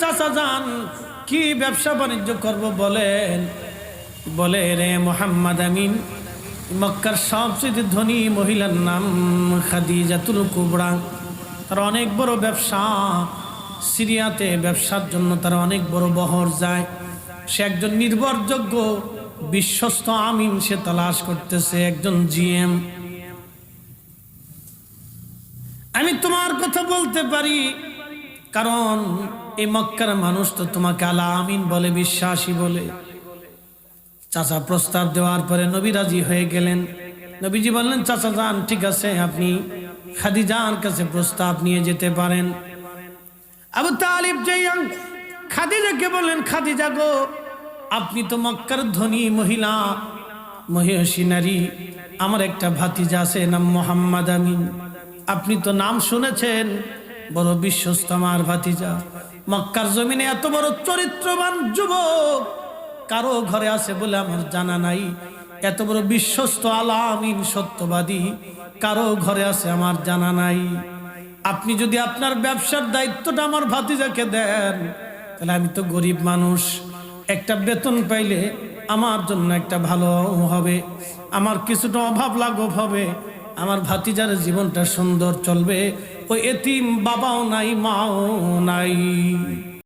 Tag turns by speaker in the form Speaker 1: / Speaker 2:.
Speaker 1: চাচা যান কি ব্যবসা বাণিজ্য করব বলেন। বলে রে মুহাম্মদ আমিন, মক্কার সবচেয়ে ধনী মহিলার নাম খাদিজাতুল কুবরা। তার অনেক বড় ব্যবসা, সিরিয়াতে ব্যবসার জন্য তার অনেক বড় বহর যায়। সে একজন নির্ভরযোগ্য বিশ্বস্ত আমিন সে তালাশ করতেছে, একজন জিএম। আমি তোমার কথা বলতে পারি, কারণ এই মক্কার মানুষ তো তোমাকে আলা আমিন বলে, বিশ্বাসী বলে। চাচা প্রস্তাব দেওয়ার পরে নবী রাজি হয়ে গেলেন। নবীজি বললেন, চাচা যান, ঠিক আছে, আপনি খাদিজার কাছে প্রস্তাব নিয়ে যেতে পারেন। আবু তালিব যাইয়া খাদিজাকে বললেন, খাদিজা গো, আপনি তো মক্কার ধনী মহিলা, মহিষী নারী, আমার একটা ভাতিজা আছে নাম মোহাম্মদ আমিন। আপনি তো নাম শুনেছেন, বড় বিশ্বস্ত আমার ভাতিজা। মক্কার জমিনে এত বড় চরিত্রবান যুবক কারো ঘরে আছে বলে আমার জানা নাই। এত বড় বিশ্বস্ত আলা আমিন সত্যবাদী কারো ঘরে আছে আমার জানা নাই। আপনি যদি আপনার ব্যবসার দায়িত্বটা আমার ভাতিজাকে দেন, তাহলে আমি তো গরিব মানুষ, একটা বেতন পাইলে আমার জন্য একটা ভালো হবে, আমার কিছুটা অভাব লাঘব হবে, আমার ভাতিজার জীবনটা সুন্দর চলবে। ওই এতিম বাবাও নাই, মাও নাই।